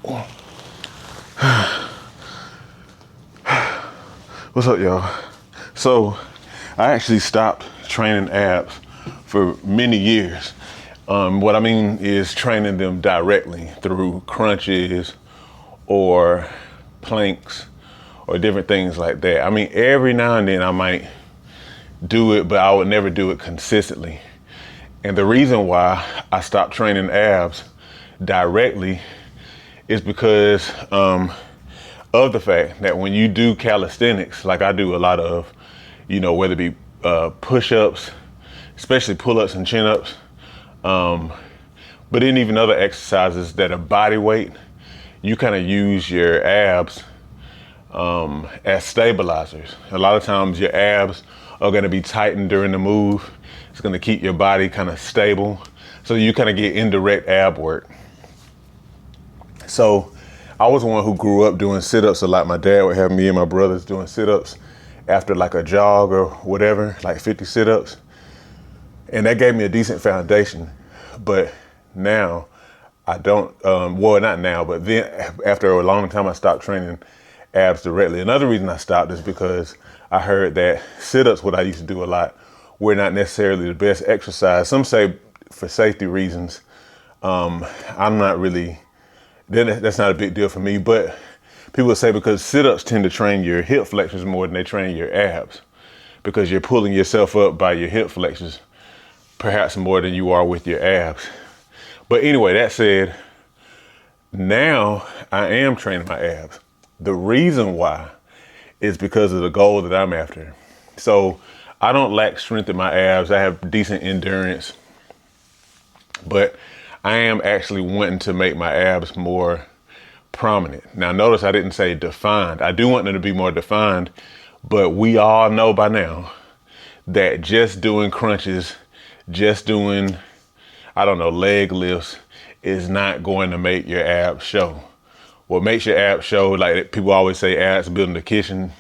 What's up, y'all? So I actually stopped training abs for many years. What I mean is training them directly through crunches or planks or different things like that. I mean, every now and then I might do it, but I would never do it consistently. And the reason why I stopped training abs directly is because of the fact that when you do calisthenics, like I do a lot of, whether it be push-ups, especially pull-ups and chin-ups, but then even other exercises that are body weight, you kind of use your abs as stabilizers. A lot of times your abs are going to be tightened during the move. It's going to keep your body kind of stable. So you kind of get indirect ab work. So I was one who grew up doing sit-ups a lot. My dad would have me and my brothers doing sit-ups after like a jog or whatever, like 50 sit-ups. And that gave me a decent foundation. But now I don't, well, not now, but then after a long time, I stopped training abs directly. Another reason I stopped is because I heard that sit-ups, what I used to do a lot, were not necessarily the best exercise. Some say for safety reasons. I'm not really, that's not a big deal for me, but people say because sit-ups tend to train your hip flexors more than they train your abs, because you're pulling yourself up by your hip flexors, perhaps more than you are with your abs. But anyway, that said, now I am training my abs. The reason why is because of the goal that I'm after. So I don't lack strength in my abs. I have decent endurance, but I am actually wanting to make my abs more prominent. Now notice I didn't say defined. I do want them to be more defined, but we all know by now that just doing crunches, just doing, leg lifts is not going to make your abs show. What makes your abs show, like people always say abs building the kitchen,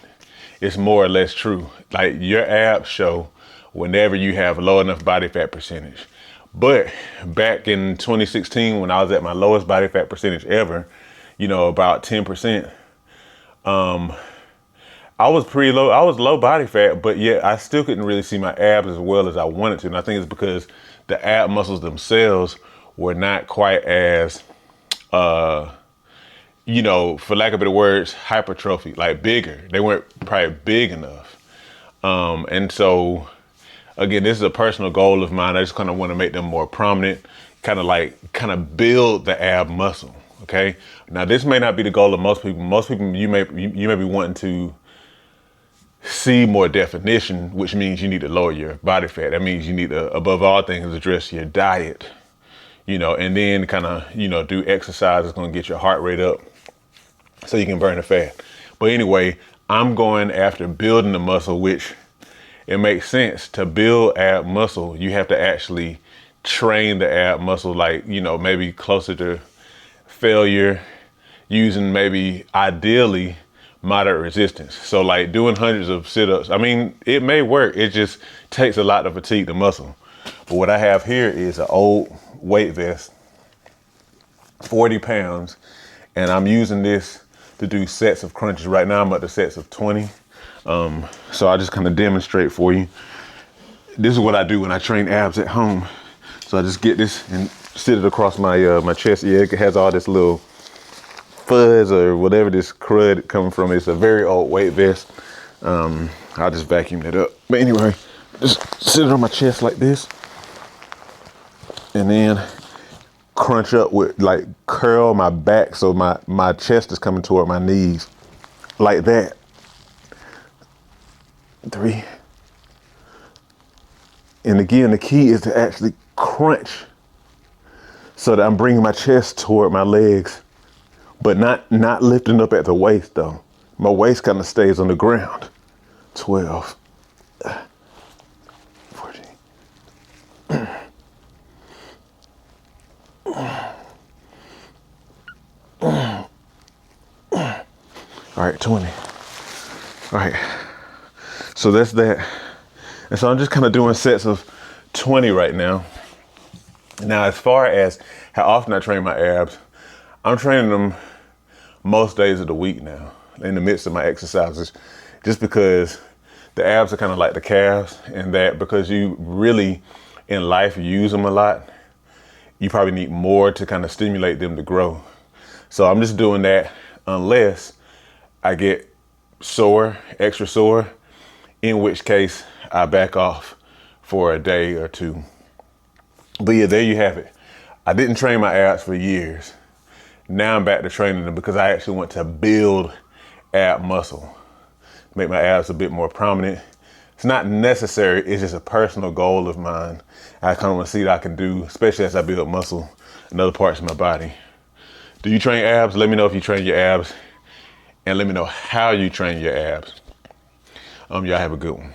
it's more or less true. Like your abs show whenever you have low enough body fat percentage. But back in 2016, when I was at my lowest body fat percentage ever, about 10%, I was pretty low. I was low body fat, but yet I still couldn't really see my abs as well as I wanted to. And I think it's because the ab muscles themselves were not quite as, for lack of better words, hypertrophy, like bigger. They weren't probably big enough. And so, again, this is a personal goal of mine. I just kind of want to make them more prominent, kind of build the ab muscle. Okay. Now, this may not be the goal of most people. Most people, you may be wanting to see more definition, which means you need to lower your body fat. That means you need to, above all things, address your diet, and then kind of, do exercise that's going to get your heart rate up so you can burn the fat. But anyway, I'm going after building the muscle, which it makes sense. To build ab muscle, you have to actually train the ab muscle, like, maybe closer to failure, using maybe ideally moderate resistance. So like doing hundreds of sit-ups, I mean, it may work. It just takes a lot to fatigue the muscle. But what I have here is an old weight vest, 40 pounds. And I'm using this to do sets of crunches. Right now I'm up to sets of 20. So I'll just kind of demonstrate for you. This is what I do when I train abs at home. So I just get this and sit it across my my chest. Yeah, it has all this little fuzz or whatever this crud coming from. It's a very old weight vest. I'll just vacuum it up. But anyway, just sit it on my chest like this. And then crunch up with, like, curl my back so my chest is coming toward my knees. Like that. 3. And again, the key is to actually crunch so that I'm bringing my chest toward my legs, but not lifting up at the waist though. My waist kind of stays on the ground. 12, 14. All right, 20. All right, so that's that. And so I'm just kind of doing sets of 20 right now. Now, as far as how often I train my abs, I'm training them most days of the week now in the midst of my exercises, just because the abs are kind of like the calves, and that because you really in life use them a lot, you probably need more to kind of stimulate them to grow. So I'm just doing that unless I get sore, extra sore, in which case I back off for a day or two. But yeah, there you have it. I didn't train my abs for years. Now I'm back to training them because I actually want to build ab muscle, make my abs a bit more prominent. It's not necessary, it's just a personal goal of mine. I kind of want to see what I can do, especially as I build muscle in other parts of my body. Do you train abs? Let me know if you train your abs, and let me know how you train your abs. Y'all have a good one.